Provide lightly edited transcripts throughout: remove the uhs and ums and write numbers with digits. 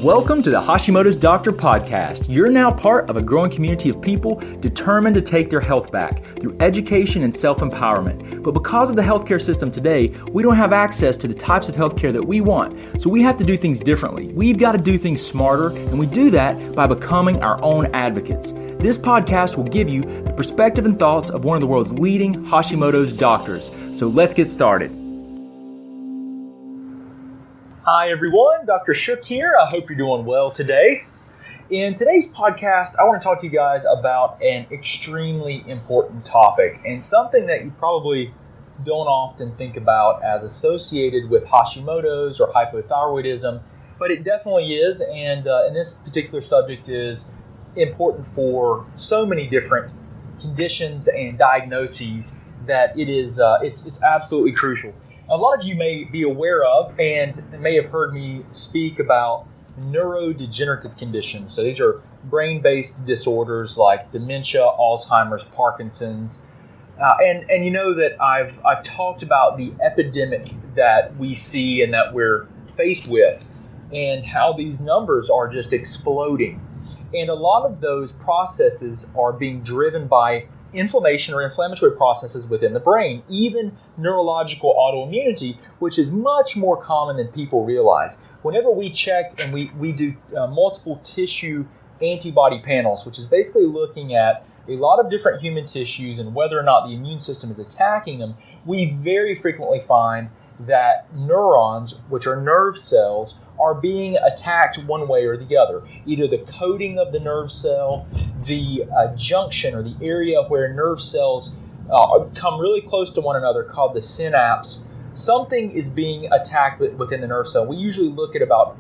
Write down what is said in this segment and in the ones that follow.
Welcome to the Hashimoto's Doctor Podcast. You're now part of a growing community of people determined to take their health back through education and self-empowerment. But because of the healthcare system today, we don't have access to the types of healthcare that we want. So we have to do things differently. We've got to do things smarter, and we do that by becoming our own advocates. This podcast will give you the perspective and thoughts of one of the world's leading Hashimoto's doctors. So let's get started. Hi everyone, Dr. Shook here. I hope you're doing well today. In today's podcast, I want to talk to you guys about an extremely important topic and something that you probably don't often think about as associated with Hashimoto's or hypothyroidism, but it definitely is, and this particular subject is important for so many different conditions and diagnoses that it's absolutely crucial. A lot of you may be aware of and may have heard me speak about neurodegenerative conditions. So these are brain-based disorders like dementia, Alzheimer's, Parkinson's. And you know that I've talked about the epidemic that we see and that we're faced with and how these numbers are just exploding. And a lot of those processes are being driven by inflammation or inflammatory processes within the brain, even neurological autoimmunity, which is much more common than people realize. Whenever we check and we do multiple tissue antibody panels, which is basically looking at a lot of different human tissues and whether or not the immune system is attacking them, we very frequently find that neurons, which are nerve cells, are being attacked one way or the other. Either the coating of the nerve cell, the junction or the area where nerve cells come really close to one another called the synapse. Something is being attacked within the nerve cell. We usually look at about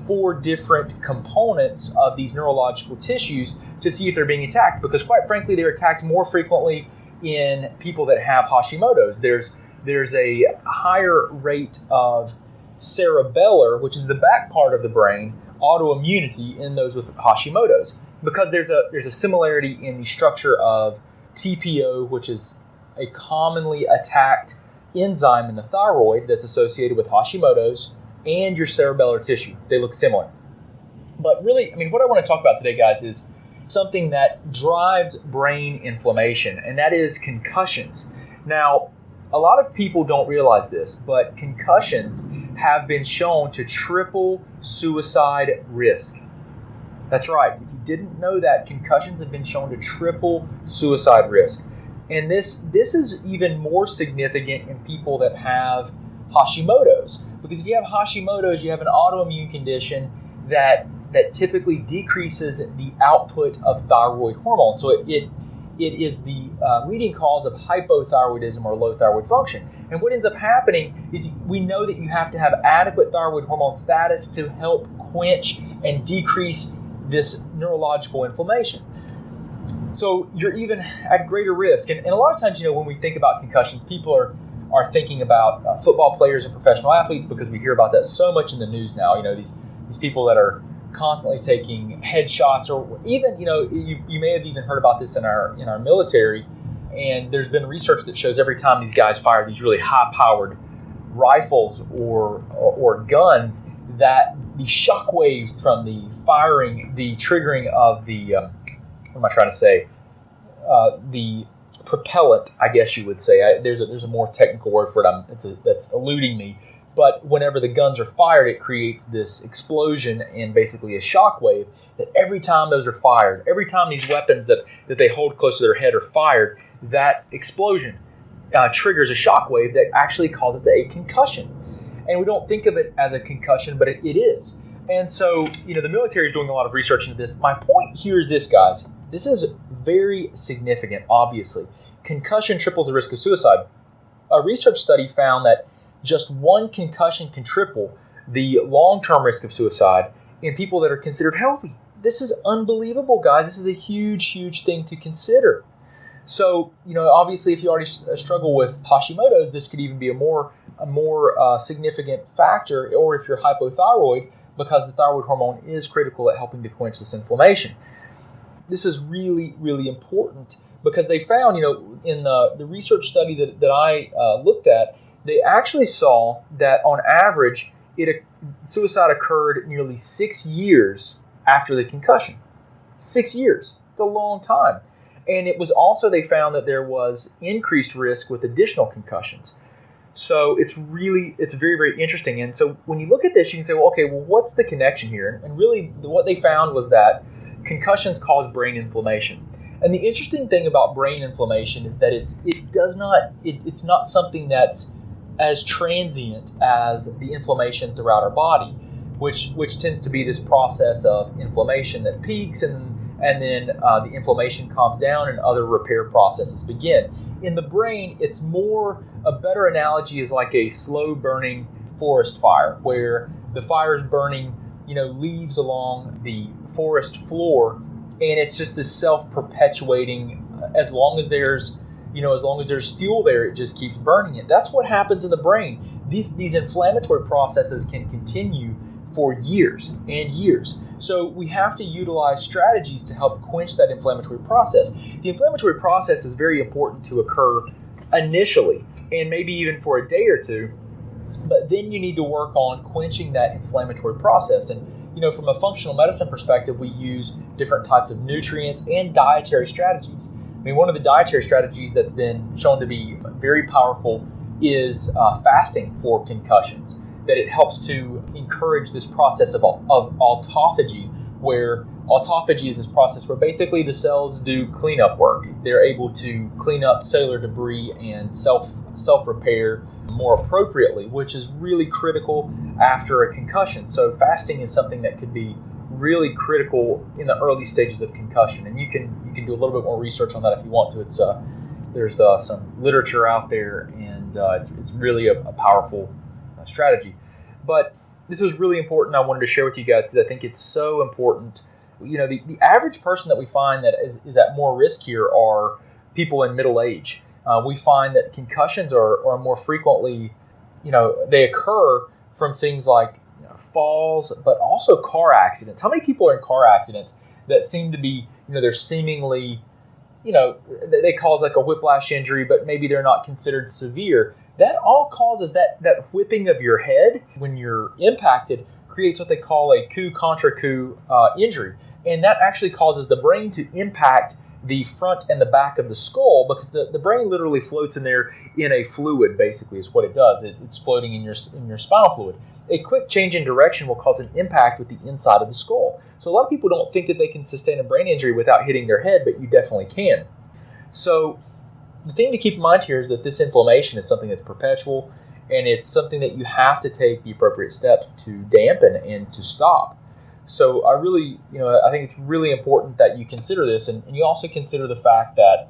4 different components of these neurological tissues to see if they're being attacked, because quite frankly, they're attacked more frequently in people that have Hashimoto's. There's a higher rate of cerebellar, which is the back part of the brain, autoimmunity in those with Hashimoto's, because there's a similarity in the structure of TPO, which is a commonly attacked enzyme in the thyroid that's associated with Hashimoto's, and your cerebellar tissue. They look similar. But really, what I want to talk about today, guys, is something that drives brain inflammation, and that is concussions. Now, a lot of people don't realize this, but concussions have been shown to triple suicide risk. That's right. If you didn't know that, concussions have been shown to triple suicide risk. And this is even more significant in people that have Hashimoto's. Because if you have Hashimoto's, you have an autoimmune condition that typically decreases the output of thyroid hormone. So it is the leading cause of hypothyroidism or low thyroid function. And what ends up happening is we know that you have to have adequate thyroid hormone status to help quench and decrease this neurological inflammation. So you're even at greater risk. And a lot of times, when we think about concussions, people are thinking about football players and professional athletes, because we hear about that so much in the news now. These people that are constantly taking headshots, or even, you may have even heard about this in our military, and there's been research that shows every time these guys fire these really high-powered rifles or guns, that the shock waves from the firing, the triggering of the, the propellant, I guess you would say. There's a more technical word for it. That's eluding me. But whenever the guns are fired, it creates this explosion and basically a shock wave that every time those are fired, every time these weapons that they hold close to their head are fired, that explosion triggers a shock wave that actually causes a concussion. And we don't think of it as a concussion, but it is. And so, the military is doing a lot of research into this. My point here is this, guys. This is very significant, obviously. Concussion triples the risk of suicide. A research study found that just one concussion can triple the long-term risk of suicide in people that are considered healthy. This is unbelievable, guys. This is a huge, huge thing to consider. So, obviously, if you already struggle with Hashimoto's, this could even be a more significant factor, or if you're hypothyroid, because the thyroid hormone is critical at helping to quench this inflammation. This is really, really important, because they found, in the research study that I looked at, they actually saw that on average, suicide occurred nearly 6 years after the concussion. 6 years. It's a long time. And it was also, they found that there was increased risk with additional concussions. So it's very, very interesting. And so when you look at this, you can say, well, okay, well, what's the connection here? And really what they found was that concussions cause brain inflammation. And the interesting thing about brain inflammation is that it's not something that's as transient as the inflammation throughout our body, which tends to be this process of inflammation that peaks and then the inflammation calms down and other repair processes begin. In the brain, it's more, a better analogy is like a slow burning forest fire, where the fire is burning, leaves along the forest floor, and it's just this self-perpetuating, as long as there's fuel there, it just keeps burning it. That's what happens in the brain. These inflammatory processes can continue for years and years. So we have to utilize strategies to help quench that inflammatory process. The inflammatory process is very important to occur initially, and maybe even for a day or two, but then you need to work on quenching that inflammatory process. And from a functional medicine perspective, we use different types of nutrients and dietary strategies. I mean, one of the dietary strategies that's been shown to be very powerful is fasting for concussions, that it helps to encourage this process of autophagy, where autophagy is this process where basically the cells do cleanup work. They're able to clean up cellular debris and self-repair more appropriately, which is really critical after a concussion. So fasting is something that could be really critical in the early stages of concussion, and you can do a little bit more research on that if you want to. There's some literature out there, and it's really a powerful strategy. But this is really important. I wanted to share with you guys because I think it's so important. The average person that we find that is at more risk here are people in middle age. We find that concussions are more frequently, they occur from things like falls, but also car accidents. How many people are in car accidents that seem to be, they're seemingly, they cause like a whiplash injury, but maybe they're not considered severe. That all causes that whipping of your head when you're impacted creates what they call a coup contra coup injury. And that actually causes the brain to impact the front and the back of the skull, because the brain literally floats in there in a fluid, basically, is what it does. It's floating in your spinal fluid. A quick change in direction will cause an impact with the inside of the skull. So a lot of people don't think that they can sustain a brain injury without hitting their head, but you definitely can. So the thing to keep in mind here is that this inflammation is something that's perpetual, and it's something that you have to take the appropriate steps to dampen and to stop. So I really, I think it's really important that you consider this, and you also consider the fact that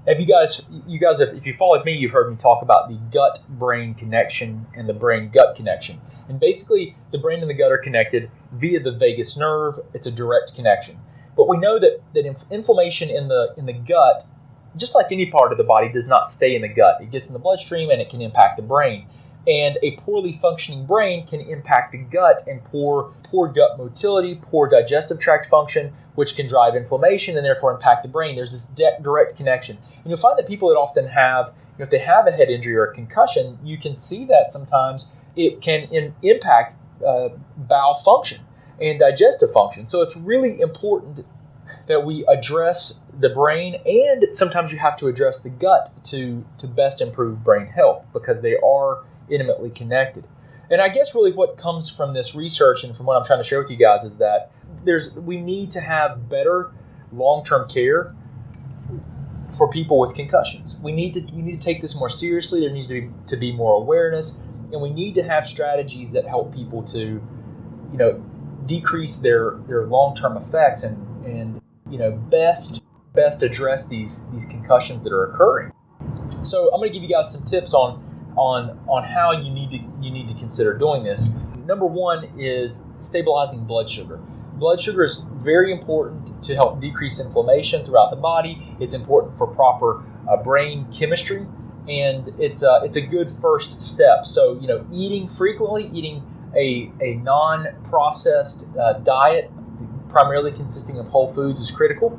if you followed me, you've heard me talk about the gut-brain connection and the brain-gut connection. And basically, the brain and the gut are connected via the vagus nerve. It's a direct connection. But we know that inflammation in the gut, just like any part of the body, does not stay in the gut. It gets in the bloodstream and it can impact the brain. And a poorly functioning brain can impact the gut and poor gut motility, poor digestive tract function, which can drive inflammation and therefore impact the brain. There's this direct connection. And you'll find that people that often have, if they have a head injury or a concussion, you can see that sometimes it can impact bowel function and digestive function. So it's really important that we address the brain, and sometimes you have to address the gut to best improve brain health, because they are intimately connected. And I guess really what comes from this research and from what I'm trying to share with you guys is that we need to have better long-term care for people with concussions. We need to take this more seriously. There needs to be more awareness, and we need to have strategies that help people to, decrease their long-term effects and best address these concussions that are occurring. So I'm going to give you guys some tips on how you need to consider doing this. Number one is stabilizing blood sugar. Blood sugar is very important to help decrease inflammation throughout the body. It's important for proper brain chemistry, and it's a good first step. So eating frequently, eating a non-processed diet, primarily consisting of whole foods, is critical.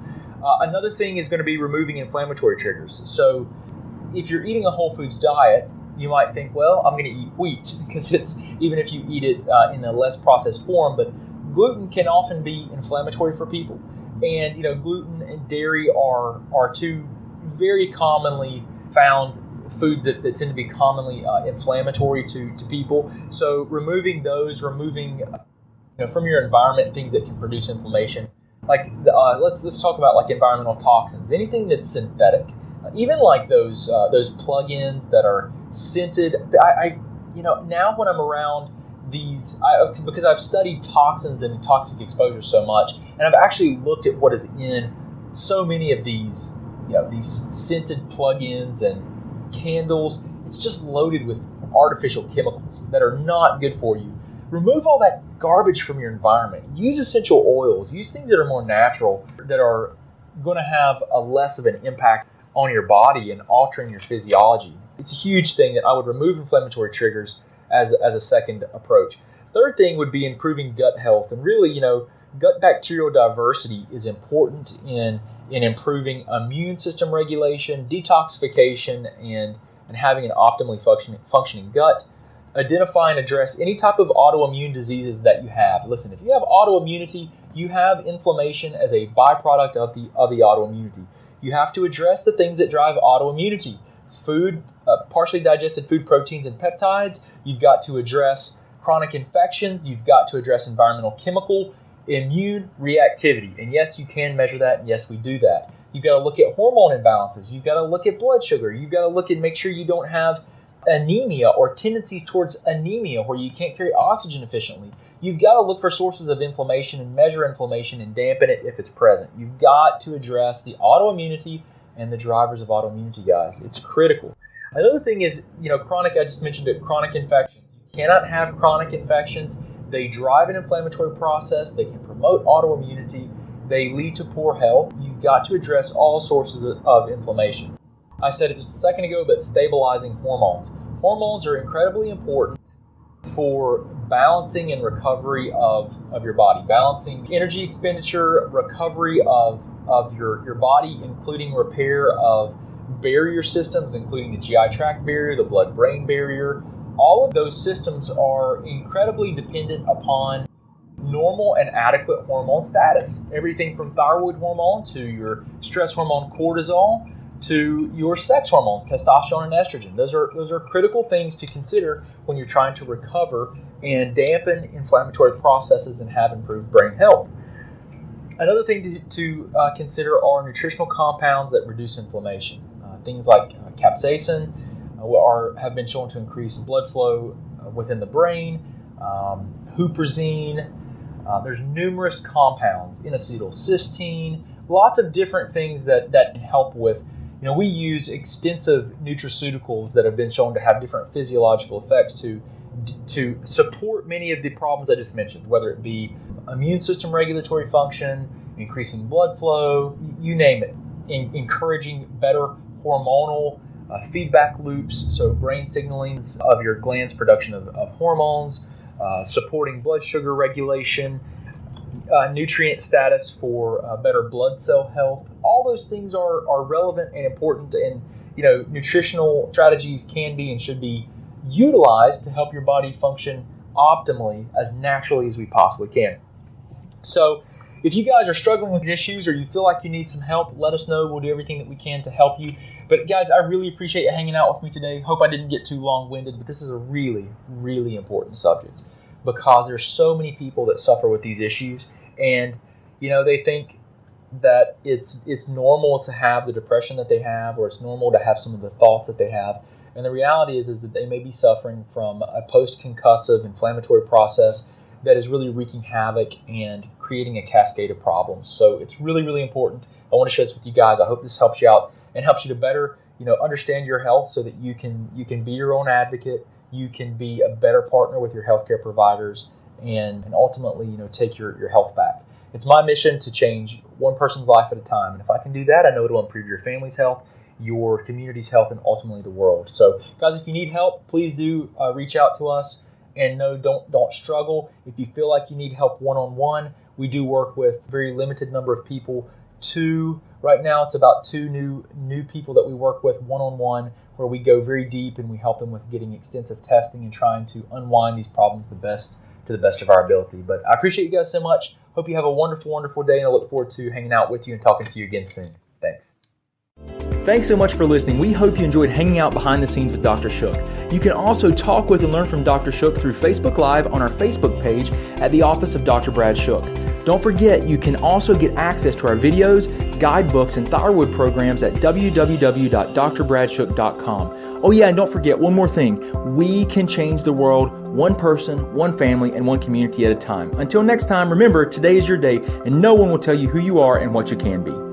Another thing is going to be removing inflammatory triggers. So if you're eating a whole foods diet, you might think, well, I'm going to eat wheat because it's, even if you eat it in a less processed form, but gluten can often be inflammatory for people. And, gluten and dairy are two very commonly found foods that tend to be commonly inflammatory to people. So removing those, from your environment things that can produce inflammation. Like let's talk about like environmental toxins, anything that's synthetic, even like those plug-ins that are scented. I now when I'm around these, because I've studied toxins and toxic exposure so much, and I've actually looked at what is in so many of these scented plug-ins and candles. It's just loaded with artificial chemicals that are not good for you. Remove all that garbage from your environment. Use essential oils. Use things that are more natural, that are going to have a less of an impact on your body and altering your physiology. It's a huge thing that I would remove inflammatory triggers as a second approach. Third thing would be improving gut health. And really, gut bacterial diversity is important in improving immune system regulation, detoxification, and having an optimally functioning gut. Identify and address any type of autoimmune diseases that you have. Listen, if you have autoimmunity, you have inflammation as a byproduct of the autoimmunity. You have to address the things that drive autoimmunity. Food, partially digested food proteins and peptides. You've got to address chronic infections. You've got to address environmental chemical immune reactivity. And yes, you can measure that. And yes, we do that. You've got to look at hormone imbalances. You've got to look at blood sugar. You've got to look and make sure you don't have anemia or tendencies towards anemia where you can't carry oxygen efficiently. You've got to look for sources of inflammation and measure inflammation and dampen it if it's present. You've got to address the autoimmunity and the drivers of autoimmunity, guys. It's critical. Another thing is, chronic, I just mentioned it, chronic infections. You cannot have chronic infections. They drive an inflammatory process. They can promote autoimmunity. They lead to poor health. You've got to address all sources of inflammation. I said it just a second ago, but stabilizing hormones. Hormones are incredibly important for balancing and recovery of your body. Balancing energy expenditure, recovery of your body, including repair of barrier systems, including the GI tract barrier, the blood-brain barrier. All of those systems are incredibly dependent upon normal and adequate hormone status. Everything from thyroid hormone to your stress hormone cortisol to your sex hormones, testosterone and estrogen. Those are critical things to consider when you're trying to recover and dampen inflammatory processes and have improved brain health. Another thing to consider are nutritional compounds that reduce inflammation. Things like capsaicin have been shown to increase blood flow within the brain. Huperzine. There's numerous compounds, N-acetylcysteine, lots of different things that can help with. We use extensive nutraceuticals that have been shown to have different physiological effects to support many of the problems I just mentioned, whether it be immune system regulatory function, increasing blood flow, you name it, encouraging better hormonal feedback loops, so brain signaling of your glands' production of hormones, supporting blood sugar regulation, nutrient status for better blood cell health. All those things are relevant and important, and nutritional strategies can be and should be utilized to help your body function optimally as naturally as we possibly can. So if you guys are struggling with issues or you feel like you need some help, let us know. We'll do everything that we can to help you. But guys, I really appreciate you hanging out with me today. Hope I didn't get too long-winded, but this is a really, really important subject because there's so many people that suffer with these issues, and they think that it's normal to have the depression that they have, or it's normal to have some of the thoughts that they have. And the reality is that they may be suffering from a post-concussive inflammatory process that is really wreaking havoc and creating a cascade of problems. So it's really, really important. I want to share this with you guys. I hope this helps you out and helps you to better, understand your health so that you can be your own advocate. You can be a better partner with your healthcare providers and ultimately, take your health back. It's my mission to change one person's life at a time. And if I can do that, I know it'll improve your family's health, your community's health, and ultimately the world. So guys, if you need help, please do reach out to us. And no, don't struggle. If you feel like you need help one-on-one, we do work with a very limited number of people. Right now, it's about 2 new people that we work with one-on-one. where we go very deep and we help them with getting extensive testing and trying to unwind these problems to the best of our ability. But I appreciate you guys so much. Hope you have a wonderful, wonderful day, and I look forward to hanging out with you and talking to you again soon. Thanks. Thanks so much for listening. We hope you enjoyed hanging out behind the scenes with Dr. Shook. You can also talk with and learn from Dr. Shook through Facebook Live on our Facebook page at the Office of Dr. Brad Shook. Don't forget, you can also get access to our videos, guidebooks, and thyroid programs at www.drbradshook.com. Oh yeah, and don't forget one more thing. We can change the world one person, one family, and one community at a time. Until next time, remember, today is your day, and no one will tell you who you are and what you can be.